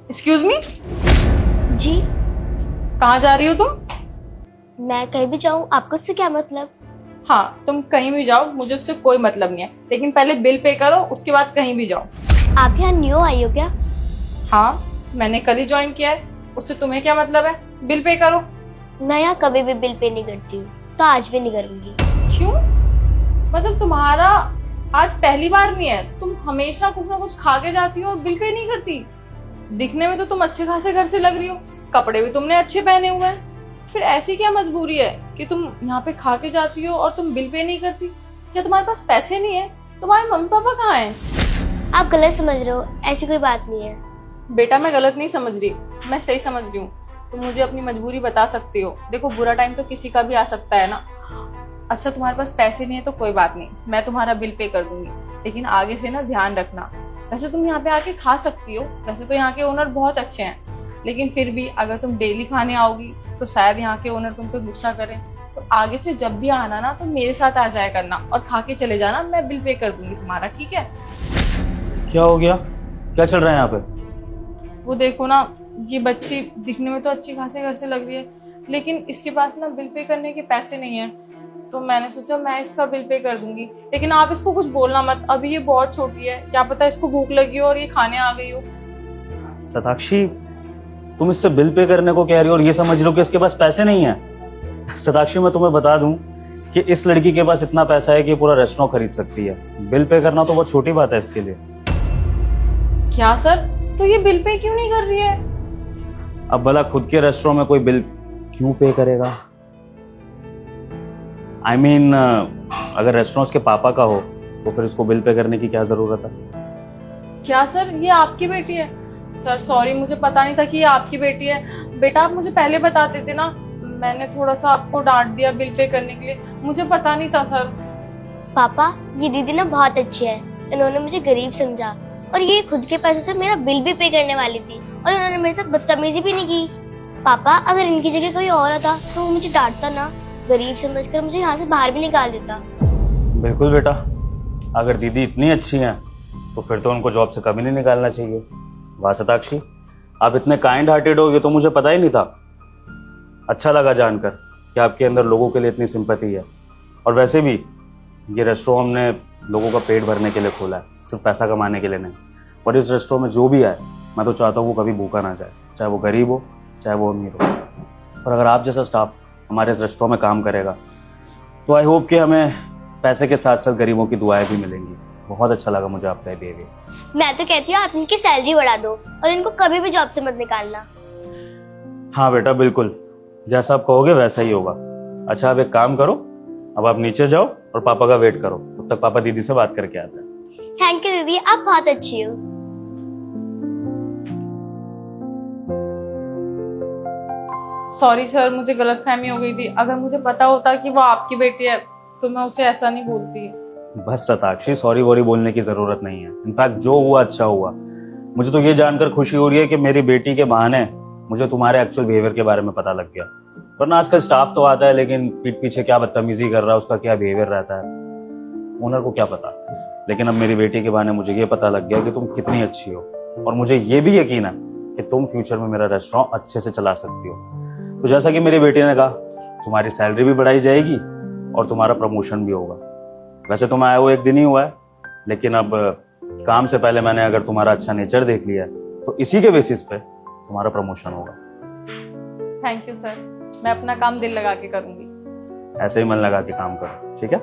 Excuse me, जी। कहाँ जा रही हो तुम? मैं कहीं भी जाऊं, आपको उससे क्या मतलब? हाँ, तुम कहीं भी जाओ, मुझे उससे कोई मतलब नहीं है, लेकिन पहले बिल पे करो, उसके बाद कहीं भी जाओ। आप यहाँ न्यू आई हो क्या? हाँ, मैंने कल ही ज्वाइन किया है, उससे तुम्हें क्या मतलब है? बिल पे करो। मैं यहाँ कभी भी बिल पे नहीं करती हूँ, तो आज भी नहीं करूंगी। क्यों? मतलब तुम्हारा आज पहली बार नहीं है, तुम हमेशा कुछ ना कुछ खा के जाती हो और बिल पे नहीं करती। दिखने में तो तुम अच्छे खासे घर से लग रही हो, कपड़े भी तुमने अच्छे पहने हुए हैं, फिर ऐसी क्या मजबूरी है कि तुम यहाँ पे खा के जाती हो और तुम बिल पे नहीं करती? क्या तुम्हारे पास पैसे नहीं है? तुम्हारे मम्मी पापा कहाँ हैं? आप गलत समझ रहे हो, ऐसी कोई बात नहीं है। बेटा, मैं गलत नहीं समझ रही, मैं सही समझ रही हूँ। तुम मुझे अपनी मजबूरी बता सकती हो। देखो, बुरा टाइम तो किसी का भी आ सकता है ना। अच्छा, तुम्हारे पास पैसे नहीं है तो कोई बात नहीं, मैं तुम्हारा बिल पे कर दूंगी, लेकिन आगे से ना ध्यान रखना। वैसे तुम यहाँ पे आके खा सकती हो, वैसे तो यहाँ के ओनर बहुत अच्छे हैं, लेकिन फिर भी अगर तुम डेली खाने आओगी तो शायद यहाँ के ओनर तुम पे गुस्सा करें। तो आगे से जब भी आना ना तो मेरे साथ आ जाया करना और खा के चले जाना, मैं बिल पे कर दूंगी तुम्हारा, ठीक है? क्या हो गया? क्या चल रहा है यहाँ पे? वो देखो ना, ये बच्ची दिखने में तो अच्छी खासी घर से लग रही है, लेकिन इसके पास ना बिल पे करने के पैसे नहीं है। तो मैंने सोचा मैं इसका बिल पे कर दूंगी, लेकिन आप इसको कुछ बोलना मत, अभी ये बहुत छोटी है, क्या पता इसको भूख लगी हो और ये खाने आ गई हो। सताक्षी, तुम इससे बिल पे करने को कह रही हो और ये समझ रहे हो कि इसके पास पैसे नहीं है। सताक्षी, मैं तुम्हें बता दूं कि इस लड़की के पास इतना पैसा है कि पूरा रेस्टोरेंट खरीद सकती है। बिल पे करना तो बहुत छोटी बात है इसके लिए। क्या सर? तो ये बिल पे क्यों नहीं कर रही है? अब भला खुद के रेस्टोरेंट में कोई बिल क्यों पे करेगा? I mean, अगर रेस्टोरेंट उसके पापा का हो तो फिर इसको बिल पे करने की क्या जरूरत है? क्या सर, ये आपकी बेटी है? सर सॉरी, मुझे पता नहीं था कि ये आपकी बेटी है। बेटा, आप मुझे पहले बता देते ना, मैंने थोड़ा सा आपको डांट दिया बिल पे करने के लिए, मुझे पता नहीं था सर। पापा, ये दीदी ना बहुत अच्छी है, इन्होंने मुझे गरीब समझा और ये खुद के पैसे से मेरा बिल भी पे करने वाली थी और इन्होंने मेरे साथ बदतमीजी भी नहीं की। पापा, अगर इनकी जगह कोई और होता तो वो मुझे डांटता ना, गरीब समझकर मुझे यहाँ से बाहर भी निकाल देता। बिल्कुल बेटा, अगर दीदी इतनी अच्छी हैं तो फिर तो उनको जॉब से कभी नहीं निकालना चाहिए। वाह सताक्षी, आप इतने काइंड हार्टेड हो, ये तो मुझे पता ही नहीं था। अच्छा लगा जानकर कि आपके अंदर लोगों के लिए इतनी सिंपैथी है। और वैसे भी ये रेस्टोरेंट हमने लोगों का पेट भरने के लिए खोला है, सिर्फ पैसा कमाने के लिए नहीं। और इस रेस्टोरेंट में जो भी आए, मैं तो चाहता हूँ वो कभी भूखा ना जाए, चाहे वो गरीब हो चाहे वो अमीर हो। और अगर आप जैसा स्टाफ हमारे इस रेस्टोरेंट में काम करेगा तो आई होप कि हमें पैसे के साथ साथ गरीबों की दुआएं भी मिलेंगी। बहुत अच्छा लगा मुझे आपका बिहेवियर। मैं तो कहती हूँ आप इनकी सैलरी बढ़ा दो और इनको कभी भी जॉब से मत निकालना। हाँ बेटा, बिल्कुल जैसा आप कहोगे वैसा ही होगा। अच्छा, आप एक काम करो, अब आप नीचे जाओ और पापा का वेट करो, तब तक पापा दीदी से बात करके आते हैं। थैंक यू दीदी, आप बहुत अच्छी हो। सॉरी सर, मुझे गलतफहमी हो गई थी। अगर मुझे पता होता कि वो आपकी बेटी है तो मैं उसे ऐसा नहीं बोलती। बस सताक्षी, सॉरी वॉरी बोलने की जरूरत नहीं है। इनफैक्ट जो हुआ अच्छा हुआ। मुझे तो ये जानकर खुशी हो रही है कि मेरी बेटी के बहाने मुझे तुम्हारे एक्चुअल बिहेवियर के बारे में पता लग गया। वरना आजकल स्टाफ तो आता है, लेकिन पीठ पीछे क्या बदतमीजी कर रहा है, उसका क्या बिहेवियर रहता है, ओनर को क्या पता। लेकिन अब मेरी बेटी के बहाने मुझे ये पता लग गया कि तुम कितनी अच्छी हो, और मुझे ये भी यकीन है कि तुम फ्यूचर में मेरा रेस्टोरेंट अच्छे से चला सकती हो। तो जैसा कि मेरी बेटी ने कहा, तुम्हारी सैलरी भी बढ़ाई जाएगी और तुम्हारा प्रमोशन भी होगा। वैसे तो मैं आया वो एक दिन ही हुआ है, लेकिन अब काम से पहले मैंने अगर तुम्हारा अच्छा नेचर देख लिया है तो इसी के बेसिस पे तुम्हारा प्रमोशन होगा। थैंक यू सर, मैं अपना काम दिल लगा के करूंगी। ऐसे ही मन लगा के काम करो, ठीक है?